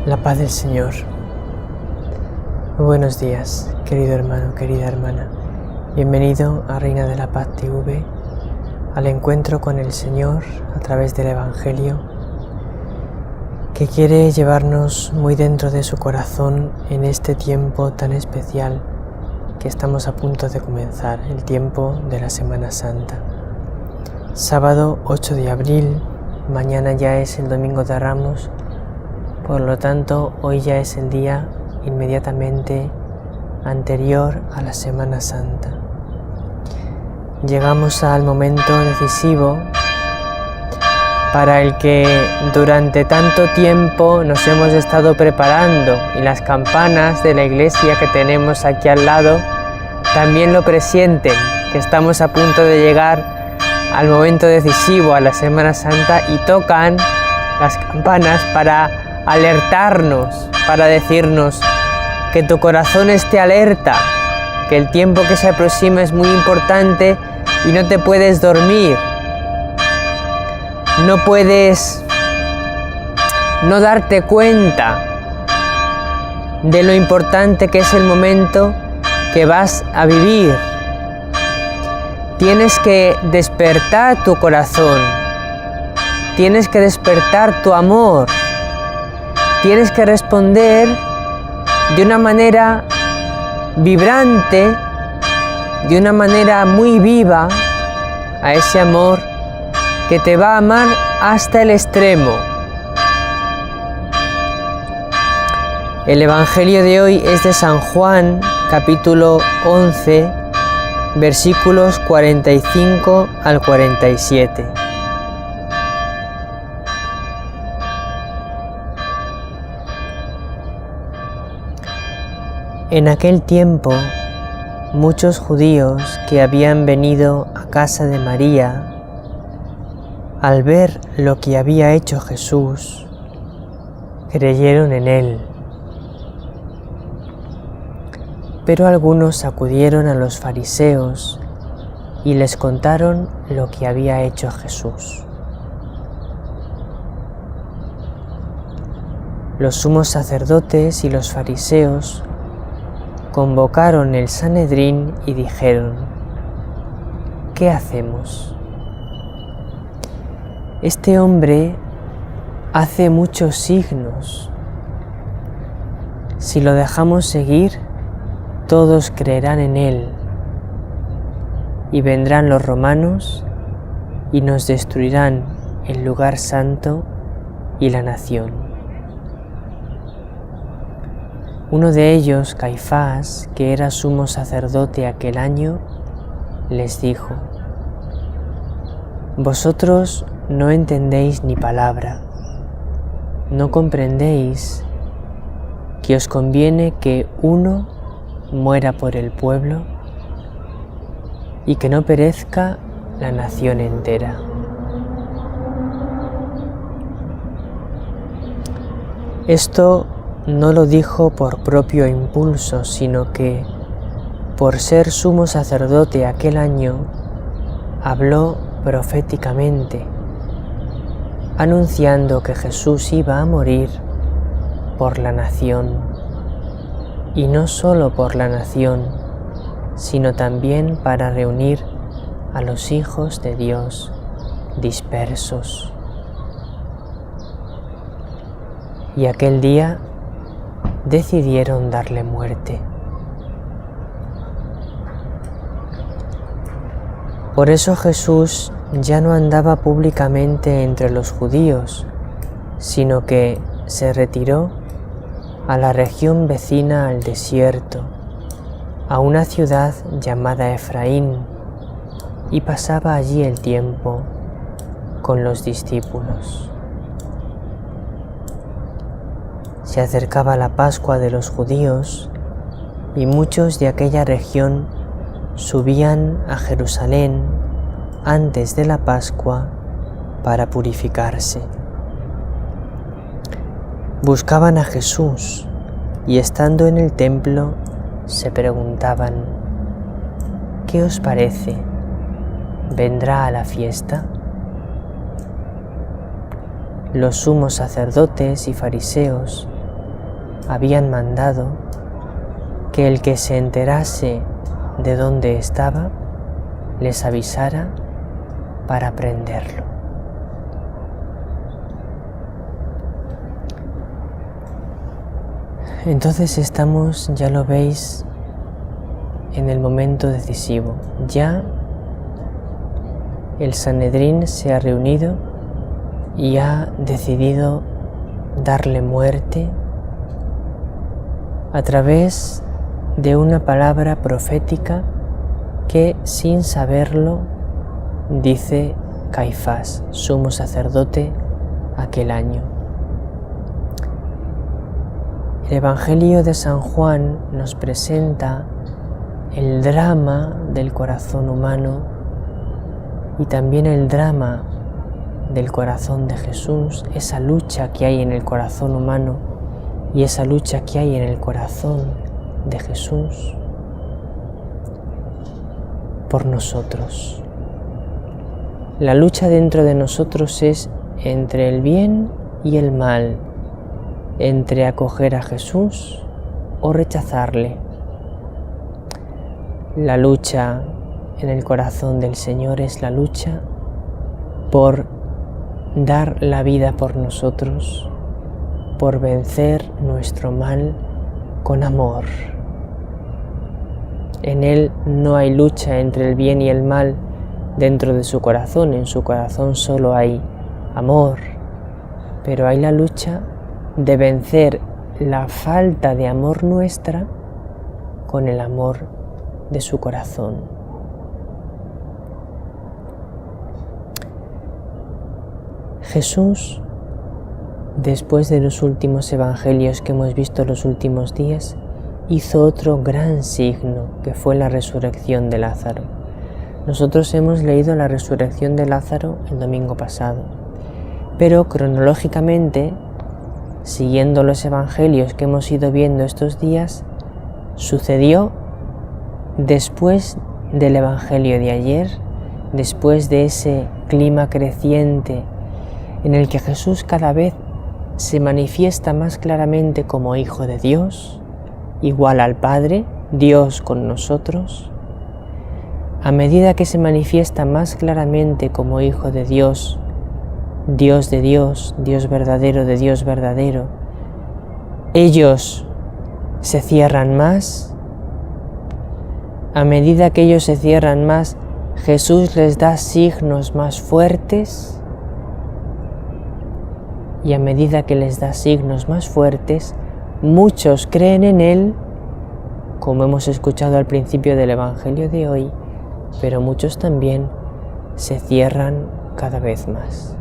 La paz del Señor. Muy buenos días, querido hermano, querida hermana. Bienvenido a Reina de la Paz TV, al encuentro con el Señor a través del Evangelio, que quiere llevarnos muy dentro de su corazón en este tiempo tan especial que estamos a punto de comenzar, el tiempo de la Semana Santa. Sábado 8 de abril, mañana ya es el Domingo de Ramos. Por lo tanto, hoy ya es el día inmediatamente anterior a la Semana Santa. Llegamos al momento decisivo para el que durante tanto tiempo nos hemos estado preparando, y las campanas de la iglesia que tenemos aquí al lado también lo presienten, que estamos a punto de llegar al momento decisivo, a la Semana Santa, y tocan las campanas para alertarnos, para decirnos que tu corazón esté alerta, que el tiempo que se aproxima es muy importante y no te puedes dormir, no puedes no darte cuenta de lo importante que es el momento que vas a vivir. Tienes que despertar tu corazón, tienes que despertar tu amor. Tienes que responder de una manera vibrante, de una manera muy viva a ese amor que te va a amar hasta el extremo. El Evangelio de hoy es de San Juan, capítulo 11, versículos 45 al 47. En aquel tiempo, muchos judíos que habían venido a casa de María, al ver lo que había hecho Jesús, creyeron en él. Pero algunos acudieron a los fariseos y les contaron lo que había hecho Jesús. Los sumos sacerdotes y los fariseos convocaron el Sanedrín y dijeron: ¿qué hacemos? Este hombre hace muchos signos. Si lo dejamos seguir, todos creerán en él, y vendrán los romanos y nos destruirán el lugar santo y la nación. Uno de ellos, Caifás, que era sumo sacerdote aquel año, les dijo: vosotros no entendéis ni palabra, no comprendéis que os conviene que uno muera por el pueblo y que no perezca la nación entera. Esto no lo dijo por propio impulso, sino que, por ser sumo sacerdote aquel año, habló proféticamente, anunciando que Jesús iba a morir por la nación, y no solo por la nación, sino también para reunir a los hijos de Dios dispersos. Y aquel día decidieron darle muerte. Por eso Jesús ya no andaba públicamente entre los judíos, sino que se retiró a la región vecina al desierto, a una ciudad llamada Efraín, y pasaba allí el tiempo con los discípulos. Se acercaba la Pascua de los judíos y muchos de aquella región subían a Jerusalén antes de la Pascua para purificarse. Buscaban a Jesús y estando en el templo se preguntaban: ¿qué os parece? ¿Vendrá a la fiesta? Los sumos sacerdotes y fariseos habían mandado que el que se enterase de dónde estaba les avisara para prenderlo. Entonces estamos, ya lo veis, en el momento decisivo. Ya el Sanedrín se ha reunido y ha decidido darle muerte a través de una palabra profética que, sin saberlo, dice Caifás, sumo sacerdote aquel año. El Evangelio de San Juan nos presenta el drama del corazón humano y también el drama del corazón de Jesús, esa lucha que hay en el corazón humano y esa lucha que hay en el corazón de Jesús por nosotros. La lucha dentro de nosotros es entre el bien y el mal, entre acoger a Jesús o rechazarle. La lucha en el corazón del Señor es la lucha por dar la vida por nosotros, por vencer nuestro mal con amor. En Él no hay lucha entre el bien y el mal dentro de su corazón, en su corazón solo hay amor, pero hay la lucha de vencer la falta de amor nuestra con el amor de su corazón. Jesús, después de los últimos evangelios que hemos visto los últimos días, hizo otro gran signo, que fue la resurrección de Lázaro. Nosotros hemos leído la resurrección de Lázaro el domingo pasado, pero cronológicamente, siguiendo los evangelios que hemos ido viendo estos días, sucedió después del evangelio de ayer, después de ese clima creciente en el que Jesús cada vez se manifiesta más claramente como Hijo de Dios, igual al Padre, Dios con nosotros. A medida que se manifiesta más claramente como Hijo de Dios, Dios de Dios, Dios verdadero de Dios verdadero, ellos se cierran más. A medida que ellos se cierran más, Jesús les da signos más fuertes, y a medida que les da signos más fuertes, muchos creen en Él, como hemos escuchado al principio del Evangelio de hoy, pero muchos también se cierran cada vez más.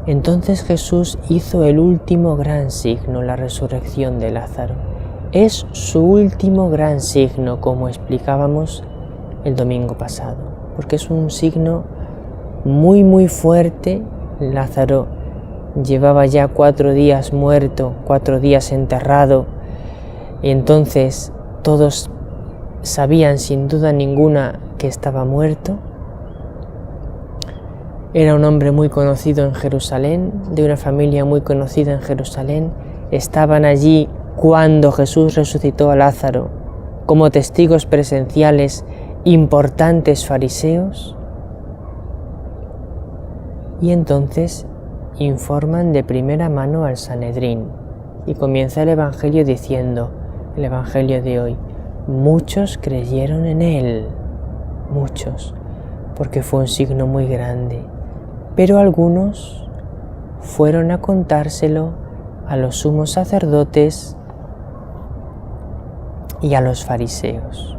Entonces Jesús hizo el último gran signo, la resurrección de Lázaro. Es su último gran signo, como explicábamos el domingo pasado, porque es un signo muy fuerte. Lázaro llevaba ya 4 días muerto, 4 días enterrado, y entonces todos sabían sin duda ninguna que estaba muerto. Era un hombre muy conocido en Jerusalén, de una familia muy conocida en Jerusalén. Estaban allí cuando Jesús resucitó a Lázaro como testigos presenciales importantes fariseos. Y entonces informan de primera mano al Sanedrín y comienza el Evangelio diciendo, el Evangelio de hoy, muchos creyeron en Él, muchos, porque fue un signo muy grande, pero algunos fueron a contárselo a los sumos sacerdotes y a los fariseos.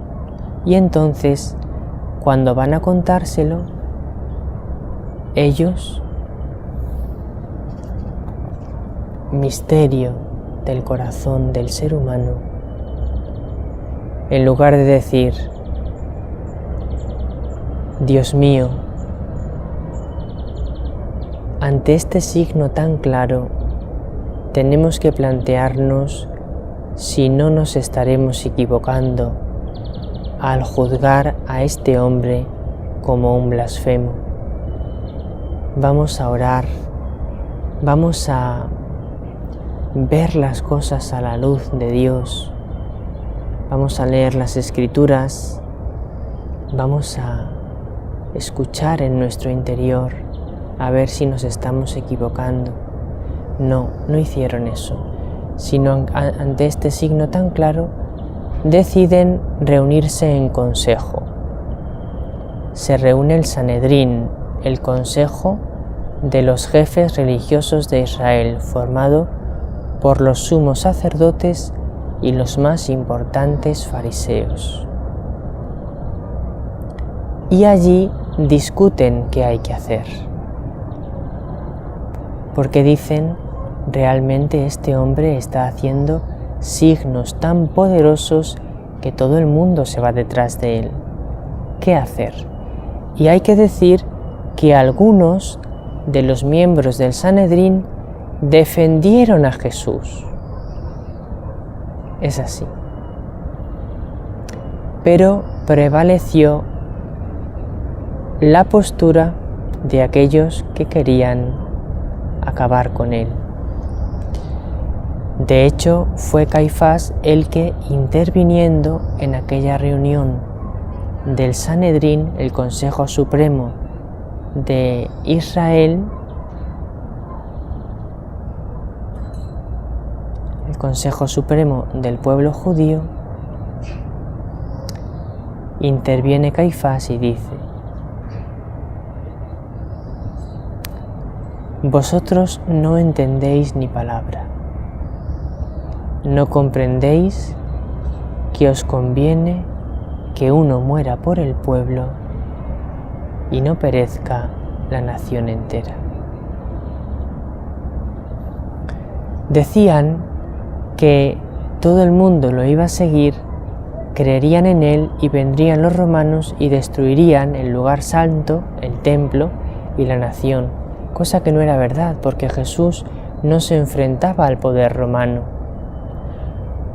Y entonces, cuando van a contárselo, ellos, misterio del corazón del ser humano, en lugar de decir, Dios mío, ante este signo tan claro, tenemos que plantearnos si no nos estaremos equivocando al juzgar a este hombre como un blasfemo. Vamos a orar, vamos a ver las cosas a la luz de Dios. Vamos a leer las Escrituras, vamos a escuchar en nuestro interior a ver si nos estamos equivocando. No hicieron eso, sino ante este signo tan claro deciden reunirse en consejo. Se reúne el Sanedrín, el consejo de los jefes religiosos de Israel, formado por los sumos sacerdotes y los más importantes fariseos. Y allí discuten qué hay que hacer, porque dicen, realmente este hombre está haciendo signos tan poderosos que todo el mundo se va detrás de él. ¿Qué hacer? Y hay que decir que algunos de los miembros del Sanedrín defendieron a Jesús. Es así. Pero prevaleció la postura de aquellos que querían acabar con él. De hecho, fue Caifás el que, interviniendo en aquella reunión del Sanedrín, el Consejo Supremo de Israel, el Consejo Supremo del pueblo judío, interviene Caifás y dice: vosotros no entendéis ni palabra, no comprendéis que os conviene que uno muera por el pueblo y no perezca la nación entera. Decían que todo el mundo lo iba a seguir, creerían en él y vendrían los romanos y destruirían el lugar santo, el templo y la nación, cosa que no era verdad, porque Jesús no se enfrentaba al poder romano.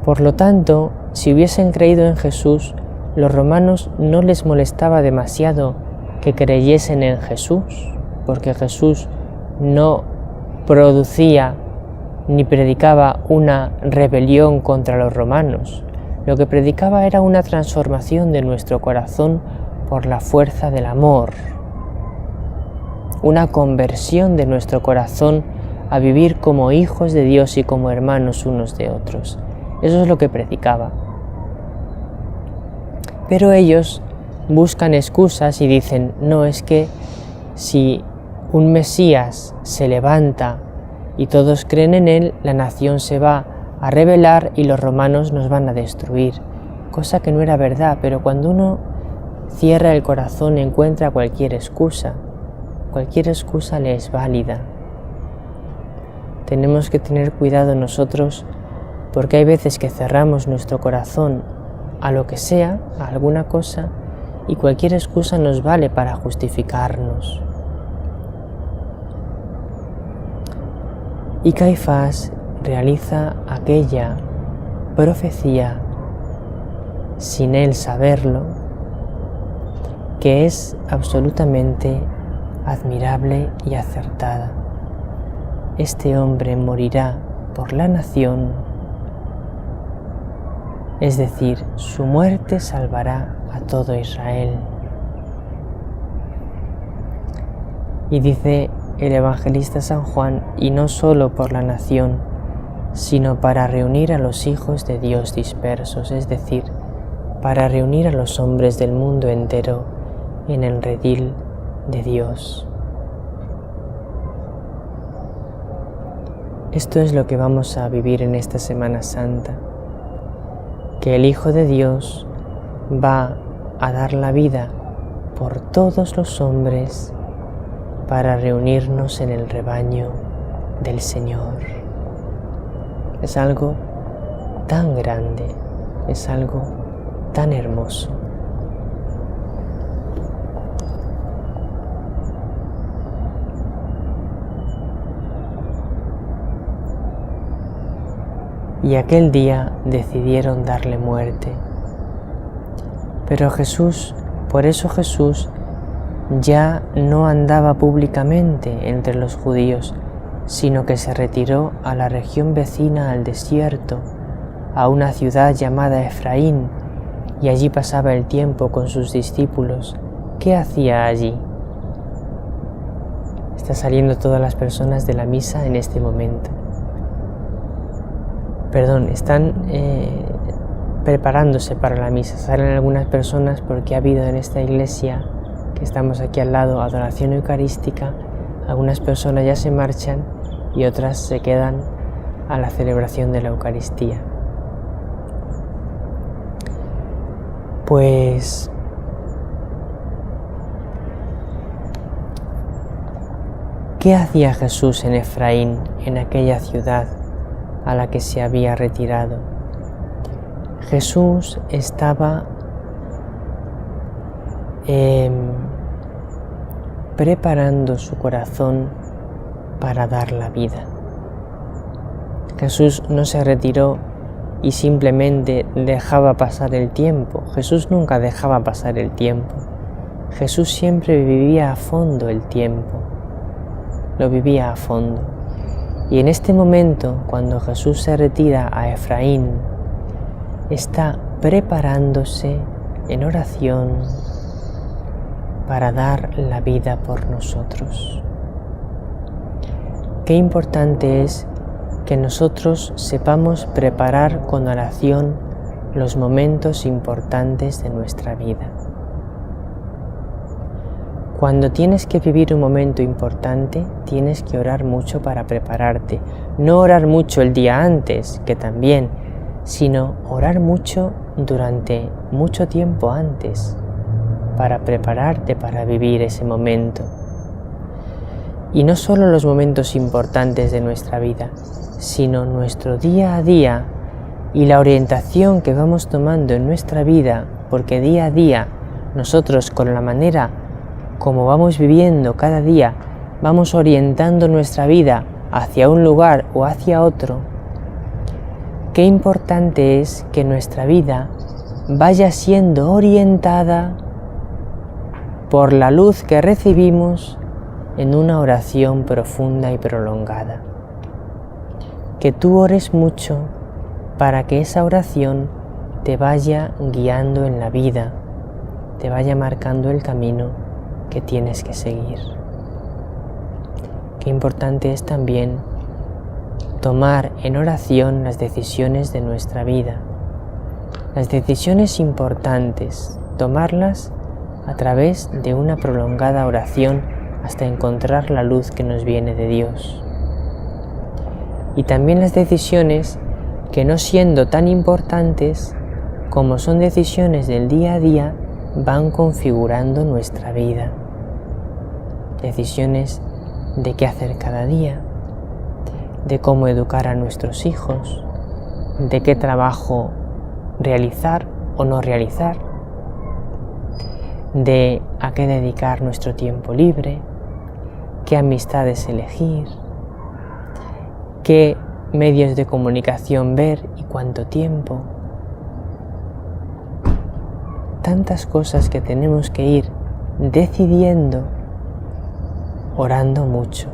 Por lo tanto, si hubiesen creído en Jesús, los romanos no les molestaba demasiado que creyesen en Jesús, porque Jesús no producía ni predicaba una rebelión contra los romanos. Lo que predicaba era una transformación de nuestro corazón por la fuerza del amor, una conversión de nuestro corazón a vivir como hijos de Dios y como hermanos unos de otros. Eso es lo que predicaba. Pero ellos buscan excusas y dicen: no, es que si un Mesías se levanta y todos creen en él, la nación se va a rebelar y los romanos nos van a destruir. Cosa que no era verdad, pero cuando uno cierra el corazón encuentra cualquier excusa le es válida. Tenemos que tener cuidado nosotros, porque hay veces que cerramos nuestro corazón a lo que sea, a alguna cosa, y cualquier excusa nos vale para justificarnos. Y Caifás realiza aquella profecía sin él saberlo, que es absolutamente admirable y acertada. Este hombre morirá por la nación, es decir, su muerte salvará a todo Israel. Y dice el evangelista San Juan, y no solo por la nación, sino para reunir a los hijos de Dios dispersos, es decir, para reunir a los hombres del mundo entero en el redil de Dios. Esto es lo que vamos a vivir en esta Semana Santa, que el Hijo de Dios va a dar la vida por todos los hombres para reunirnos en el rebaño del Señor. Es algo tan grande, es algo tan hermoso. Y aquel día decidieron darle muerte. Pero por eso Jesús ya no andaba públicamente entre los judíos, sino que se retiró a la región vecina al desierto, a una ciudad llamada Efraín, y allí pasaba el tiempo con sus discípulos. ¿Qué hacía allí? Están saliendo todas las personas de la misa en este momento. Están preparándose para la misa. Salen algunas personas porque ha habido en esta iglesia, que estamos aquí al lado, adoración eucarística. Algunas personas ya se marchan y otras se quedan a la celebración de la Eucaristía. Pues ¿qué hacía Jesús en Efraín, en aquella ciudad a la que se había retirado? Jesús estaba preparando su corazón para dar la vida. Jesús no se retiró y simplemente dejaba pasar el tiempo. Jesús nunca dejaba pasar el tiempo. Jesús siempre vivía a fondo el tiempo. Lo vivía a fondo. Y en este momento, cuando Jesús se retira a Efraín, está preparándose en oración para dar la vida por nosotros. Qué importante es que nosotros sepamos preparar con oración los momentos importantes de nuestra vida. Cuando tienes que vivir un momento importante, tienes que orar mucho para prepararte. No orar mucho el día antes, que también, sino orar mucho durante mucho tiempo antes, para prepararte para vivir ese momento. Y no solo los momentos importantes de nuestra vida, sino nuestro día a día y la orientación que vamos tomando en nuestra vida, porque día a día nosotros, con la manera como vamos viviendo cada día, vamos orientando nuestra vida hacia un lugar o hacia otro. Qué importante es que nuestra vida vaya siendo orientada por la luz que recibimos en una oración profunda y prolongada. Que tú ores mucho para que esa oración te vaya guiando en la vida, te vaya marcando el camino que tienes que seguir. Qué importante es también tomar en oración las decisiones de nuestra vida. Las decisiones importantes, tomarlas a través de una prolongada oración hasta encontrar la luz que nos viene de Dios. Y también las decisiones que, no siendo tan importantes como son decisiones del día a día, van configurando nuestra vida. Decisiones de qué hacer cada día, de cómo educar a nuestros hijos, de qué trabajo realizar o no realizar, de a qué dedicar nuestro tiempo libre, qué amistades elegir, qué medios de comunicación ver y cuánto tiempo. Tantas cosas que tenemos que ir decidiendo, orando mucho,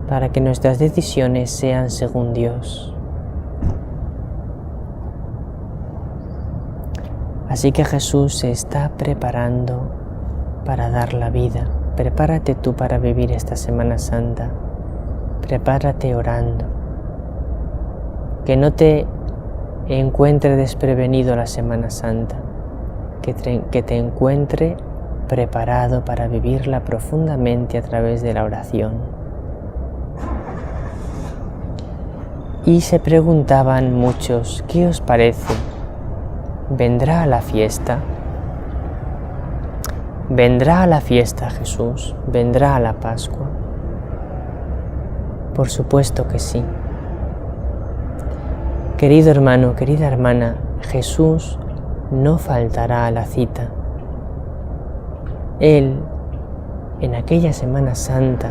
para que nuestras decisiones sean según Dios. Así que Jesús se está preparando para dar la vida. Prepárate tú para vivir esta Semana Santa. Prepárate orando. Que no te encuentre desprevenido la Semana Santa. Que te encuentre preparado para vivirla profundamente a través de la oración. Y se preguntaban muchos, ¿qué os parece? ¿Vendrá a la fiesta? ¿Vendrá a la fiesta Jesús? ¿Vendrá a la Pascua? Por supuesto que sí. Querido hermano, querida hermana, Jesús no faltará a la cita. Él, en aquella Semana Santa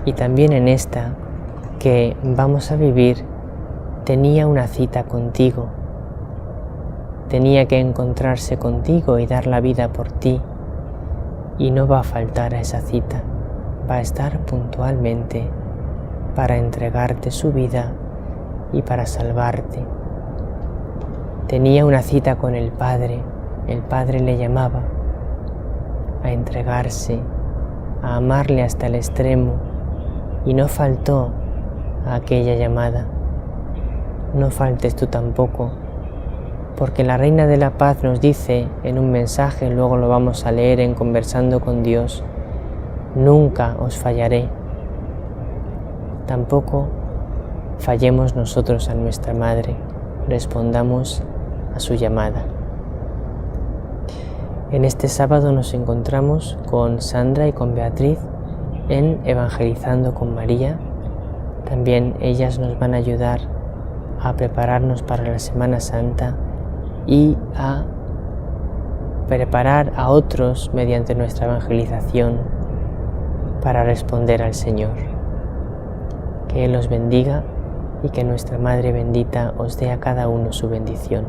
y también en esta que vamos a vivir, tenía una cita contigo. Tenía que encontrarse contigo y dar la vida por ti. Y no va a faltar a esa cita. Va a estar puntualmente para entregarte su vida y para salvarte. Tenía una cita con el Padre le llamaba a entregarse, a amarle hasta el extremo, y no faltó a aquella llamada. No faltes tú tampoco, porque la Reina de la Paz nos dice en un mensaje, luego lo vamos a leer en Conversando con Dios: nunca os fallaré. Tampoco fallemos nosotros a nuestra Madre, respondamos a su llamada. En este sábado nos encontramos con Sandra y con Beatriz en Evangelizando con María. También ellas nos van a ayudar a prepararnos para la Semana Santa y a preparar a otros mediante nuestra evangelización para responder al Señor. Que Él os bendiga y que nuestra Madre bendita os dé a cada uno su bendición.